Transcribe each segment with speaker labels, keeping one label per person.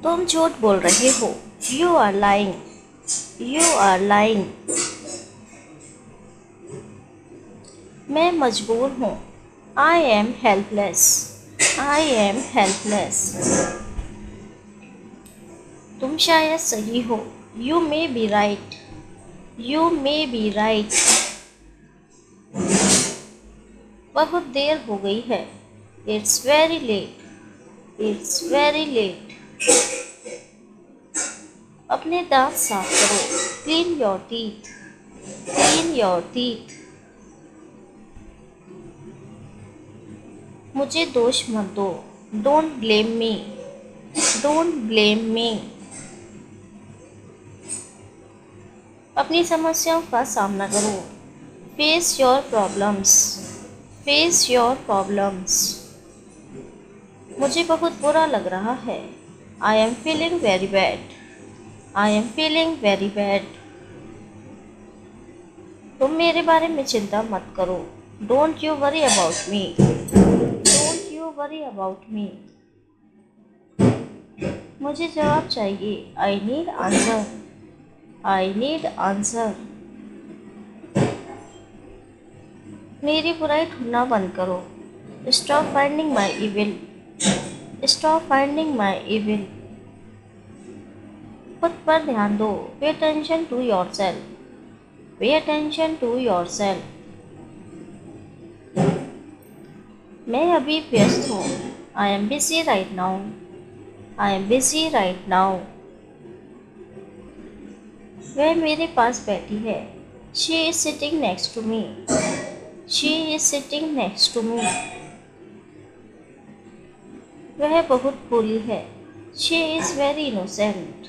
Speaker 1: तुम झूठ बोल रहे हो। You are lying. You are lying. मैं मजबूर हूँ। I am helpless. I am helpless. तुम शायद सही हो। You may be right. You may be right. बहुत देर हो गई है। It's very late. It's very late. अपने दांत साफ करो। Clean your teeth. Clean your teeth. मुझे दोष मत दो। Don't blame me. Don't blame me. अपनी समस्याओं का सामना करो। Face your problems. Face your problems. मुझे बहुत बुरा लग रहा है। I am feeling very bad. I am feeling very bad. तुम मेरे बारे में चिंता मत करो। Don't you worry about me. Don't you worry about me. मुझे जवाब चाहिए। I need answer. I need answer. मेरी बुराई ढूंढना बंद करो। Stop finding my evil. Stop finding my evil. खुद पर ध्यान दो। Pay attention to your self. Pay attention to your self. मैं अभी व्यस्त हूँ। I am busy right now. I am busy right now. वह मेरे पास बैठी है। She is sitting next to me. She is sitting next to me. वह बहुत भोली है। She is very innocent.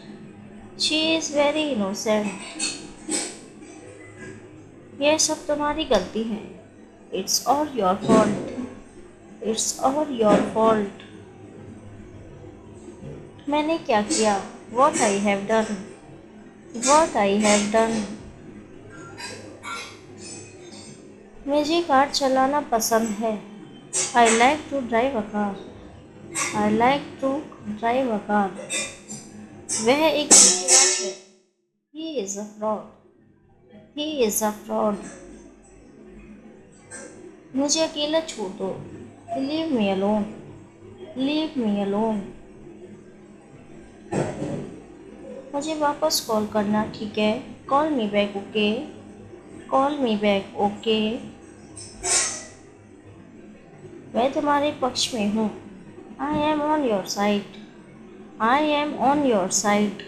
Speaker 1: She is very innocent. यह सब तुम्हारी गलती है। It's all your fault. It's all your fault. मैंने क्या किया? What I have done. What I have done. मुझे कार चलाना पसंद है। I like to drive a car. I like to drive a car. वह एक धोखेबाज है। He is a fraud. He is a fraud. मुझे अकेला छोड़ दो। Leave me alone. Leave me alone. मुझे वापस कॉल करना, ठीक है? Call me back, okay? Call me back, okay? मैं तुम्हारे पक्ष में हूँ। I am on your side. I am on your side.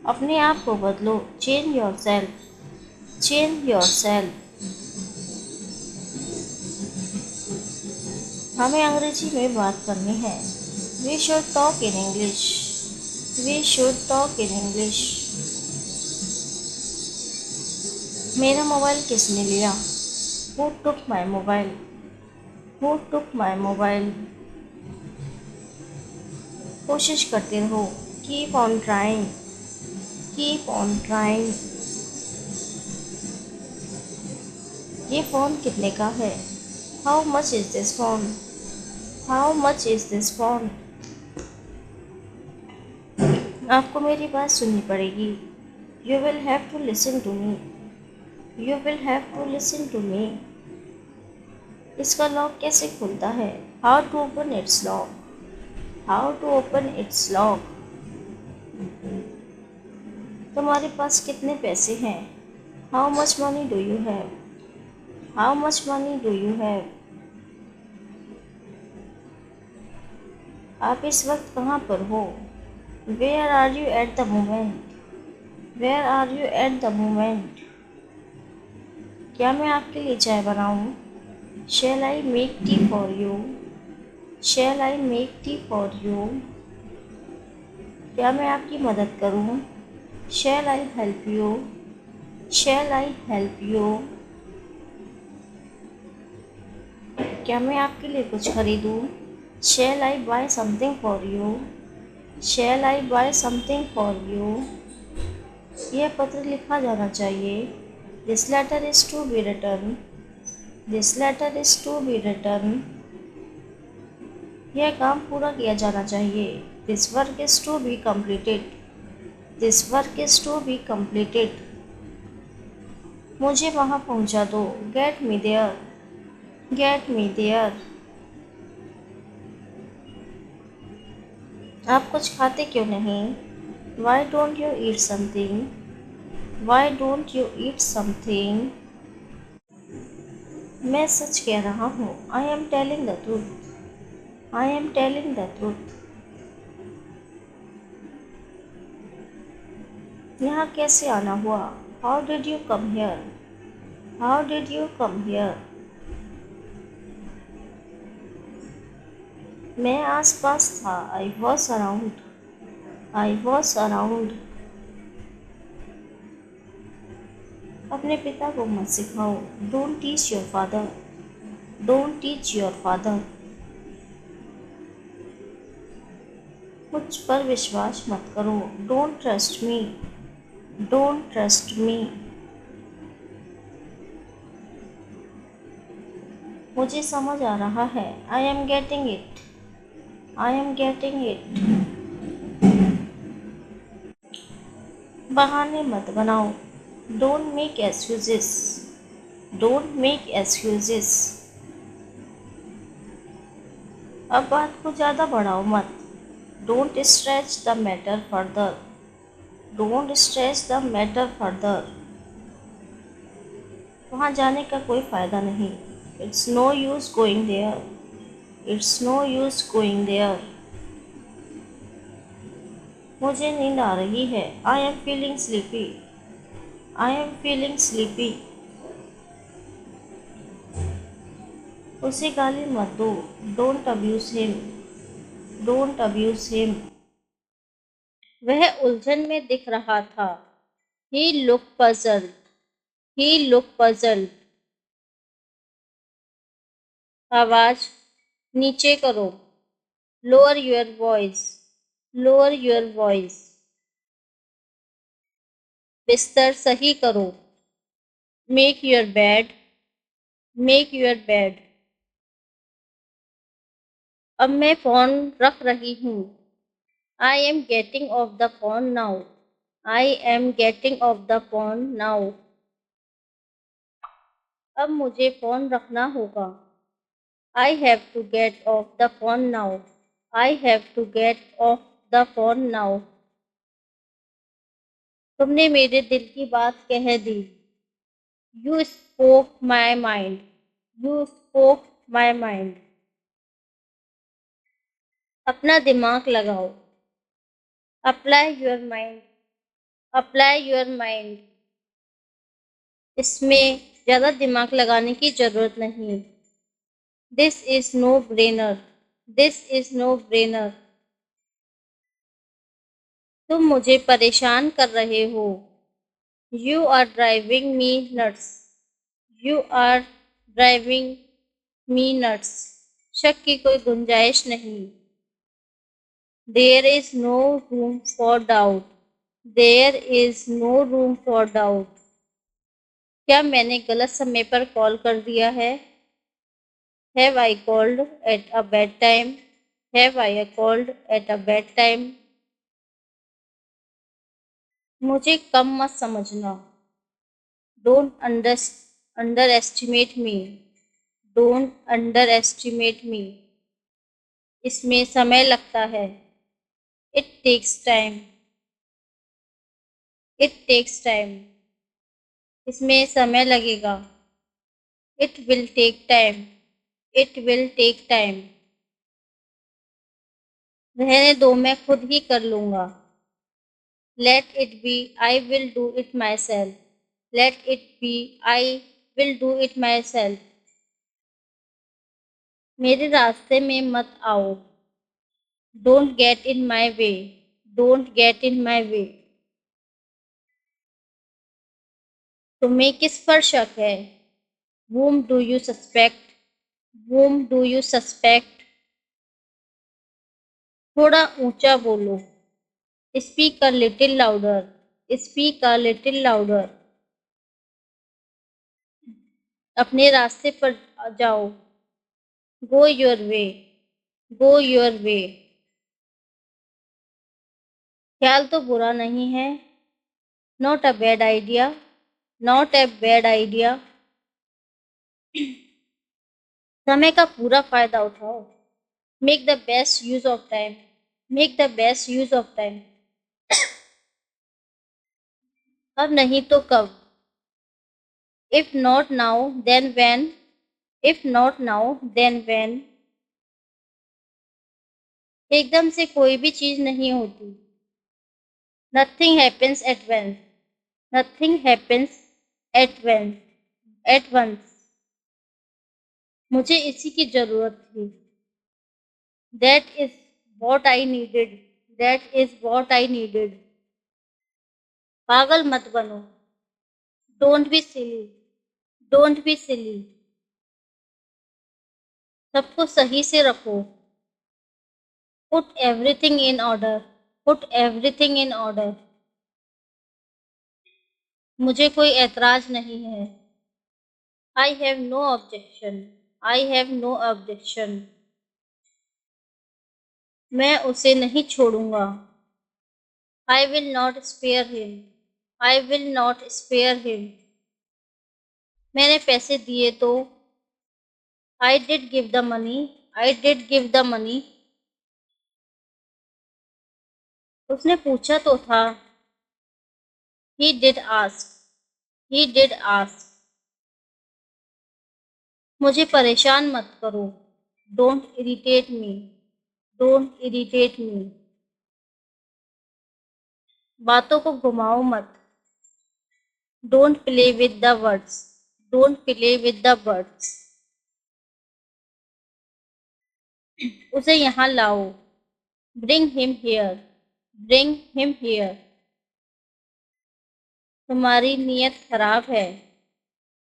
Speaker 1: अपने आप को बदलो। Change your self. Change your self. हमें अंग्रेजी में बात करनी है। We should talk in English. We should talk in English. मेरा मोबाइल किसने लिया? Who took my mobile. Who took my mobile. कोशिश करते रहो। Keep on trying. Keep on trying. ये फ़ोन कितने का है? How much is this phone. How much is this phone. आपको मेरी बात सुननी पड़ेगी। You will have to listen to me. You will have to listen to me. इसका लॉक कैसे खुलता है? How to open its lock. How to open its lock. तुम्हारे पास कितने पैसे हैं? How much money do you have. How much money do you have. आप इस वक्त कहाँ पर हो? Where are you at the moment. Where are you at the moment. क्या मैं आपके लिए चाय बनाऊँ? Shall I make tea for you. Shall I make tea for you. क्या मैं आपकी मदद करूँ? Shall I help you. Shall I help you. क्या मैं आपके लिए कुछ खरीदूँ? Shall I buy something for you. Shall I buy something for you. यह पत्र लिखा जाना चाहिए। This letter is to be return. This letter is to be return. यह काम पूरा किया जाना चाहिए। This work is to be completed. This work is to be completed. मुझे वहाँ पहुँचा दो। Get me there. Get me there. आप कुछ खाते क्यों नहीं? Why don't you eat something? Why don't you eat something? मैं सच कह रहा हूँ। I am telling the truth. I am telling the truth. यहाँ कैसे आना हुआ? How did you come here? How did you come here? मैं आस पास था। I was around. I was around. अपने पिता को मत सिखाओ. Don't teach your father. Don't teach your father. मुझ पर विश्वास मत करो. Don't trust me. Don't trust me. मुझे समझ आ रहा है. I am getting it. I am getting it. बहाने मत बनाओ. Don't make excuses. Don't make excuses. अब बात को ज़्यादा बढ़ाओ मत. Don't stretch the matter further. Don't stretch the matter further. वहाँ जाने का कोई फ़ायदा नहीं. It's no use going there. It's no use going there. मुझे नींद आ रही है. I am feeling sleepy. I am feeling sleepy. उसे गाली मत दो. Don't abuse him. Don't abuse him. वह उलझन में दिख रहा था. He look puzzled. He look puzzled. आवाज नीचे करो. Lower your voice. Lower your voice. बिस्तर सही करो. Make your bed. Make your bed. अब मैं फोन रख रही हूँ. I am getting off the phone now. I am getting off the phone now. अब मुझे फोन रखना होगा. I have to get off the phone now. I have to get off the phone now. तुमने मेरे दिल की बात कह दी. You spoke my mind. You spoke my mind. अपना दिमाग लगाओ. Apply your mind. Apply your mind. इसमें ज़्यादा दिमाग लगाने की ज़रूरत नहीं. This is no brainer. This is no brainer. तुम मुझे परेशान कर रहे हो. You are driving me nuts. You are driving me nuts. शक की कोई गुंजाइश नहीं. There is no room for doubt. There is no room for doubt. क्या मैंने गलत समय पर कॉल कर दिया है? Have I called at a bad time? Have I called at a bad time? मुझे कम मत समझना. Don't underestimate me. Don't underestimate me. इसमें समय लगता है. It takes time. It takes time. इसमें समय लगेगा. It will take time. It will take time. रहने दो, मैं खुद ही कर लूँगा. Let it be, I will do it myself. Let it be, I will do it myself. मेरे रास्ते में मत आओ. Don't get in my way. Don't get in my way. तुम्हें किस पर शक है? whom do you suspect? whom do you suspect? थोड़ा ऊंचा बोलो. Speak a little louder. Speak a little louder. अपने रास्ते पर जाओ. Go your way. Go your way. ख्याल तो बुरा नहीं है। Not a bad idea. Not a bad idea. समय का पूरा फायदा उठाओ। Make the best use of time. Make the best use of time. अब नहीं तो कब। If not now then when. If not now then when. एकदम से कोई भी चीज नहीं होती। Nothing happens at once. Nothing happens at once. At once. मुझे इसी की जरूरत थी। That is what I needed. That is what I needed. पागल मत बनो। Don't be silly. Don't be silly. सबको सही से रखो। Put everything in order. Put everything in order. मुझे कोई ऐतराज नहीं है। I have no objection. I have no objection. मैं उसे नहीं छोड़ूंगा। I will not spare him. I will not spare him. मैंने पैसे दिए तो। I did give the money. I did give the money. उसने पूछा तो था। He did ask. He did ask. मुझे परेशान मत करो। Don't irritate me. Don't irritate me. बातों को घुमाओ मत। Don't play with the words. Don't play with the words. उसे यहाँ लाओ। Bring him here. Bring him here. तुम्हारी नीयत खराब है।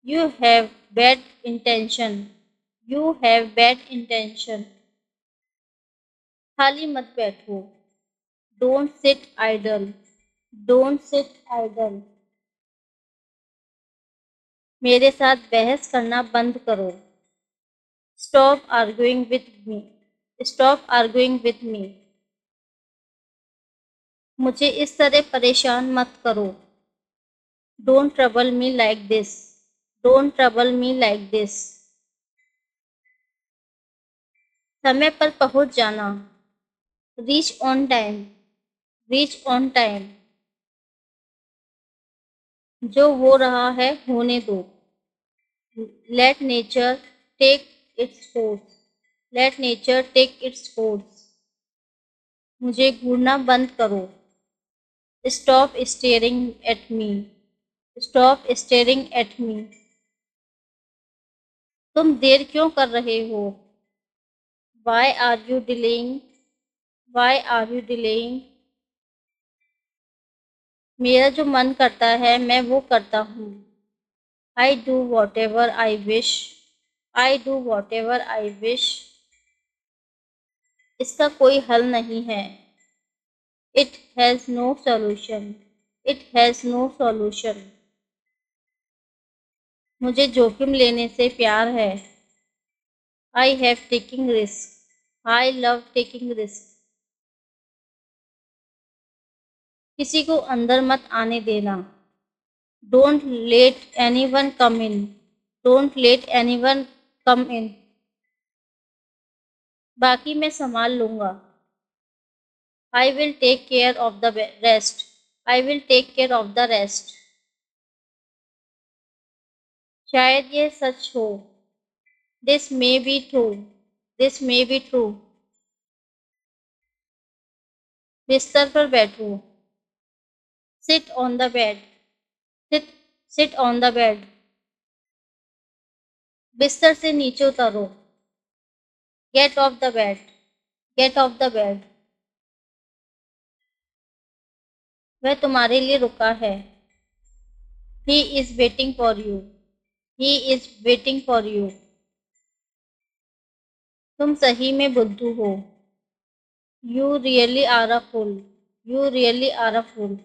Speaker 1: You have bad intention. You have bad intention. खाली मत बैठो। Don't sit idle. Don't sit idle. मेरे साथ बहस करना बंद करो। Stop arguing with me. Stop arguing with me. मुझे इस तरह परेशान मत करो। Don't trouble me like this. Don't trouble me like this. समय पर पहुंच जाना। Reach on time. Reach on time. जो हो रहा है होने दो। Let nature take its course. Let nature take its course. मुझे घूरना बंद करो। Stop staring at me. Stop staring at me. तुम देर क्यों कर रहे हो। Why are you delaying. Why are you delaying. मेरा जो मन करता है मैं वो करता हूँ। I do whatever I wish. I do whatever I wish. इसका कोई हल नहीं है। It has no solution. It has no solution. मुझे जोखिम लेने से प्यार है। I have taking risk. I love taking risk. किसी को अंदर मत आने देना। Don't let anyone come in. Don't let anyone come in. बाकी मैं संभाल लूंगा। I will take care of the rest. I will take care of the rest. शायद ये सच हो। This may be true. This may be true. बिस्तर पर बैठो। Sit on the bed. Sit sit on the bed. बिस्तर से नीचे उतारो। Get off the bed. Gate off the bed. वह तुम्हारे लिए रुका है। He is waiting for you. He is waiting for you. तुम सही में बुद्धू हो। You really are a fool. You really are a fool.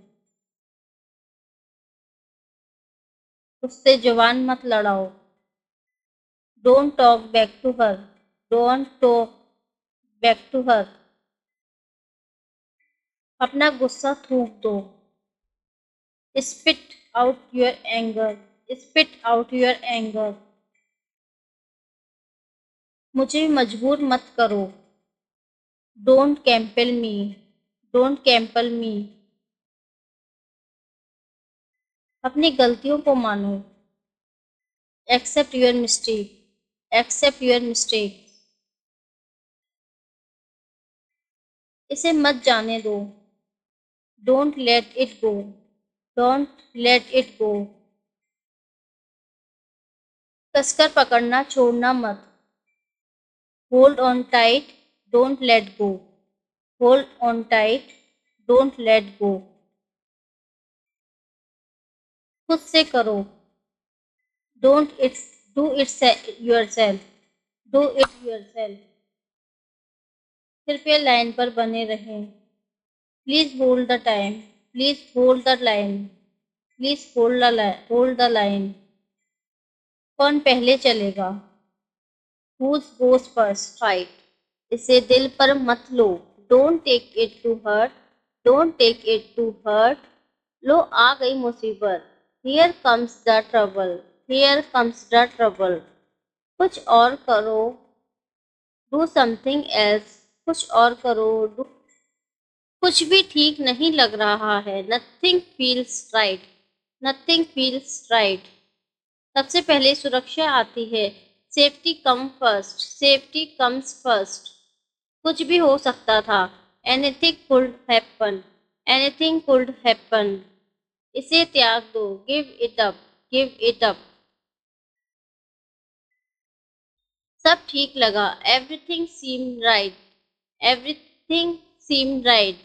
Speaker 1: उससे जुबान मत लड़ाओ। Don't talk back to her. Don't talk back to her. अपना गुस्सा थूक दो। Spit out your anger. Spit out your anger. मुझे मजबूर मत करो। Don't compel me. Don't compel मी। अपनी गलतियों को मानो। Accept your mistake. Accept your mistake. इसे मत जाने दो। Don't let it go. Don't let it go. कसकर पकड़ना छोड़ना मत। Hold on tight. Don't let go. Hold on tight. Don't let go. खुद से करो। Don't it do it yourself. Do it yourself. कृपया लाइन पर बने रहें। Please hold the time. Please hold the line. Please hold the line. कौन पहले चलेगा? Whose goes first? Right. इसे दिल पर मत लो। Don't take it to heart. Don't take it to heart. लो आ गई मुसीबत। Here comes the trouble. Here comes the trouble. कुछ और करो। Do something else. कुछ और करो। Do कुछ भी ठीक नहीं लग रहा है। Nothing feels right. Nothing feels right. सबसे पहले सुरक्षा आती है। Safety come first. Safety comes first. कुछ भी हो सकता था। Anything could happen. Anything could happen. इसे त्याग दो। Give it up. Give it up. सब ठीक लगा। Everything seem right. Everything seem right.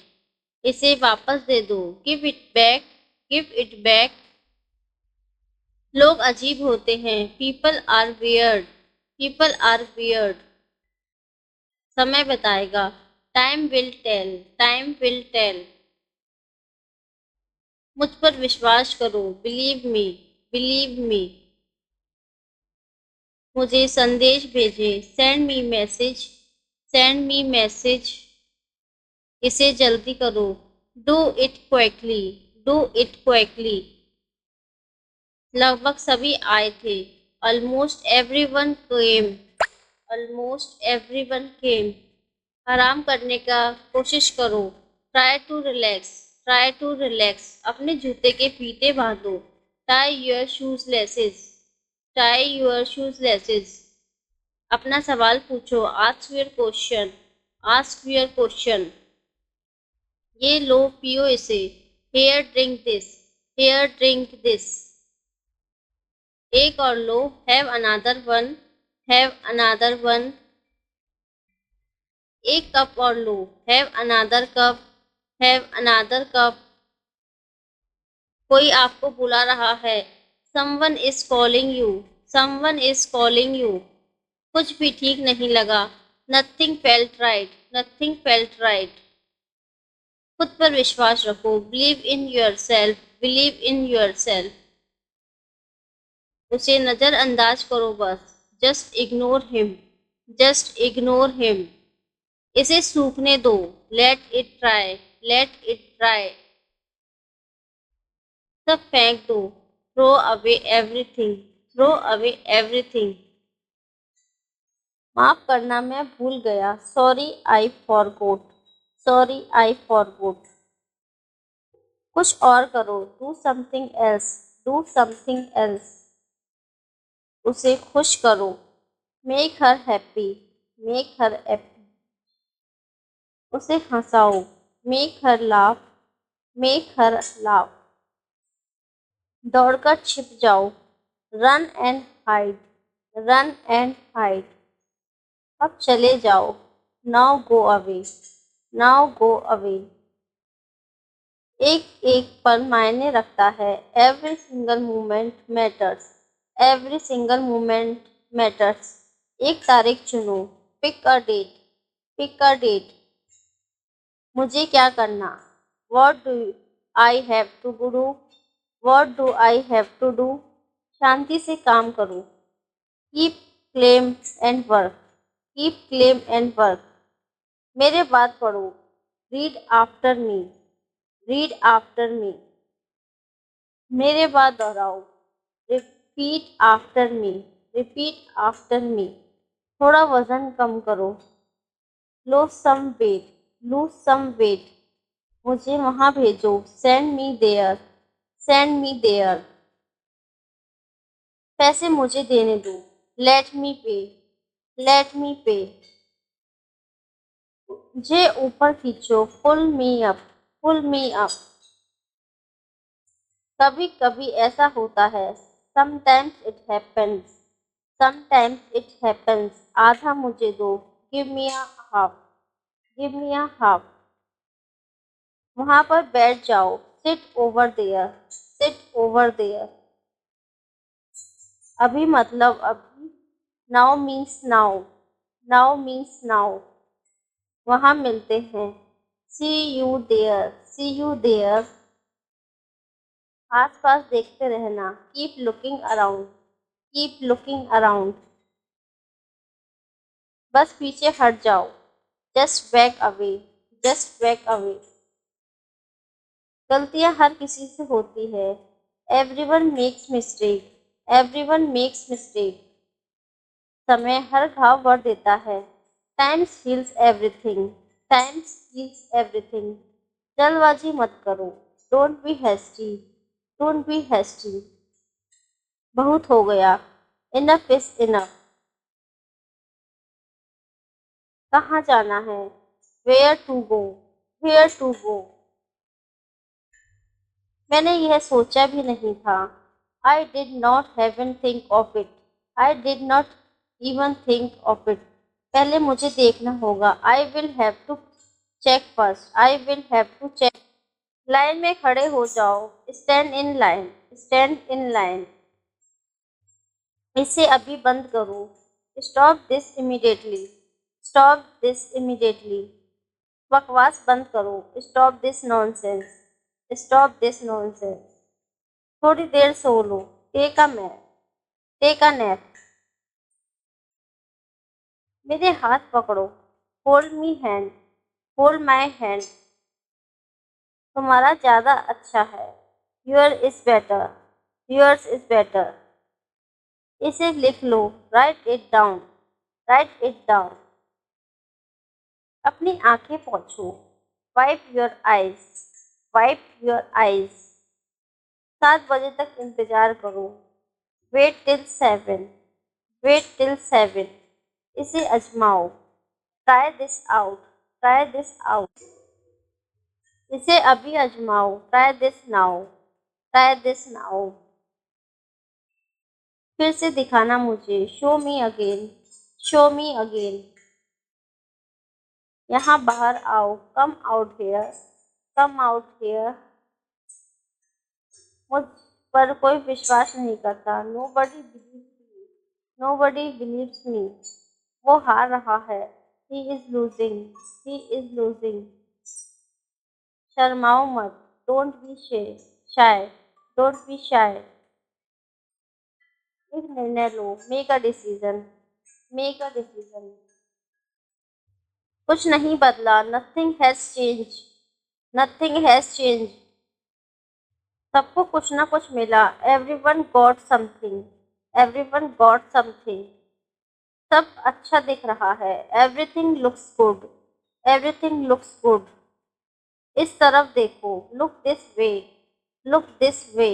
Speaker 1: इसे वापस दे दो। Give it back. Give it back. लोग अजीब होते हैं। People are weird. People are weird. समय बताएगा। Time will tell. Time will tell. मुझ पर विश्वास करो। Believe me. Believe me. मुझे संदेश भेजे। Send me message. Send me message. इसे जल्दी करो। Do it quickly. Do it quickly. लगभग सभी आए थे। Almost everyone came. Almost everyone came. आराम करने का कोशिश करो। Try to relax. Try to relax. अपने जूते के फीते बांधो। Tie your shoes laces. Tie your shoes laces. अपना सवाल पूछो। Ask your question. Ask your question. ये लो पियो इसे। Hair drink this. Here drink this. एक और लो। Have another one. Have another one. एक कप और लो। Have another cup. Have another cup. कोई आपको बुला रहा है। Someone is calling you. Someone is calling you. कुछ भी ठीक नहीं लगा। Nothing felt right. Nothing felt right. खुद पर विश्वास रखो। Believe in yourself. Believe in yourself. उसे नजरअंदाज करो बस। Just ignore him. Just ignore him. इसे सूखने दो। Let it try. Let it try. सब फेंक दो। Throw away everything. Throw away everything. माफ करना मैं भूल गया। Sorry I forgot. Sorry I forgot. कुछ और करो। Do something else. Do something else. उसे खुश करो। Make her happy. Make her happy. उसे हंसाओ। Make her laugh. Make her laugh. दौड़कर छिप जाओ। Run and hide. Run and hide. अब चले जाओ। Now go away. Now go away. एक एक पल मायने रखता है। Every single moment matters. Every single moment matters. एक तारीख चुनो। Pick a date. Pick a date. मुझे क्या करना? What do I have to do? What do I have to do? शांति से काम करो। Keep calm and work. Keep calm and work. मेरे बाद पढ़ो। Read after me, read after me. मेरे बाद दोहराओ। Repeat after me, repeat after me. थोड़ा वजन कम करो। Lose some weight, lose some weight. मुझे वहाँ भेजो। Send me there, send me there. पैसे मुझे देने दो। लेट मी पे, लेट मी पे। मुझे ऊपर खींचो। Pull me up, pull me up. कभी कभी ऐसा होता है। Sometimes it happens, sometimes it happens. आधा मुझे दो। Give me a half, give me a half. वहाँ पर बैठ जाओ। Sit over there, sit over there. अभी मतलब अभी। Now means now, now means now. वहाँ मिलते हैं। See you there, see you there. आस पास देखते रहना। Keep looking around, keep looking around. बस पीछे हट जाओ। Just back away, just back away. गलतियां हर किसी से होती है। Everyone makes mistake, everyone makes mistake. समय हर घाव भर देता है। Times heals everything, times heals everything. जल्दबाजी मत करो। Don't be hasty, don't be hasty. बहुत हो गया। Enough is enough. कहाँ जाना है। Where to go, where to go. मैंने यह सोचा भी नहीं था। I did not haven think of it, I did not even think of it. पहले मुझे देखना होगा। I will have to check first, I will have to check. Line में खड़े हो जाओ। Stand in line, stand in line. इसे अभी बंद करो। Stop this immediately, stop this immediately. बकवास बंद करो। Stop this nonsense, stop this nonsense. थोड़ी देर सो लो। Take a nap, take a nap. मेरे हाथ पकड़ो। Hold me hand, hold my hand. तुम्हारा ज़्यादा अच्छा है। Your is better, yours is better. इसे लिख लो। Write it down, write it down. अपनी आंखें पोंछो। Wipe your eyes, wipe your eyes. 7 बजे तक इंतजार करो। Wait till 7, wait till 7। इसे आजमाओ। Try this out, try this out. इसे अभी आजमाओ। Try this now, try this now. फिर से दिखाना मुझे। Show me again, show me again. यहाँ बाहर आओ। Come out here, come out here. मुझ पर कोई विश्वास नहीं करता। Nobody believes me, nobody believes me. वो हार रहा है। He is losing, he is losing. शर्माओ मत। Don't be shy, don't be shy. एक निर्णय लो। Make a decision, make a decision. कुछ नहीं बदला। Nothing has change, nothing has change. सबको कुछ ना कुछ मिला। Everyone got something, everyone got something. सब अच्छा दिख रहा है। Everything looks good, everything looks good. इस तरफ देखो। Look this way, look this way.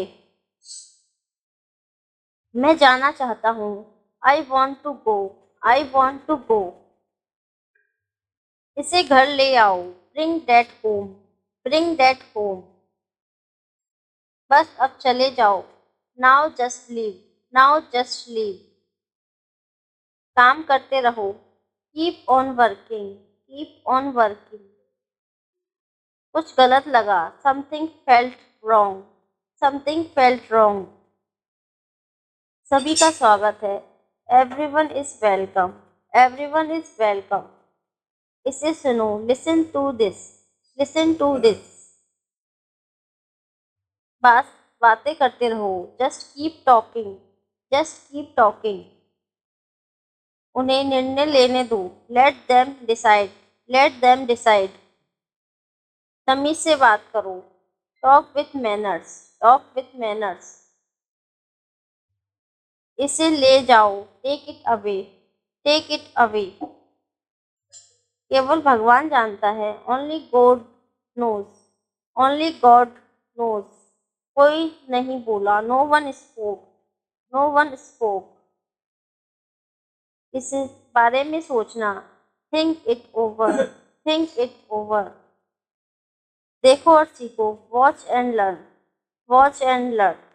Speaker 1: मैं जाना चाहता हूँ। I want to go, I want to go. इसे घर ले आओ। Bring that home, bring that home. बस अब चले जाओ। Now just leave, now just leave. काम करते रहो। Keep on working, keep on working. कुछ गलत लगा। Something felt wrong, something felt wrong. सभी का स्वागत है। Everyone is welcome, everyone is welcome. इसे सुनो। Listen to this, listen to this. बस बातें करते रहो। Just keep talking, just keep talking. उन्हें निर्णय लेने दो। Let them decide, let them decide. तमीज से बात करो। Talk with manners. Talk with manners. इसे ले जाओ। Take it away. Take it away. केवल भगवान जानता है। Only God knows. Only God knows. कोई नहीं बोला। No one spoke. No one spoke. इस बारे में सोचना। Think it over. Think it over. देखो और सीखो। Watch and learn. Watch and learn.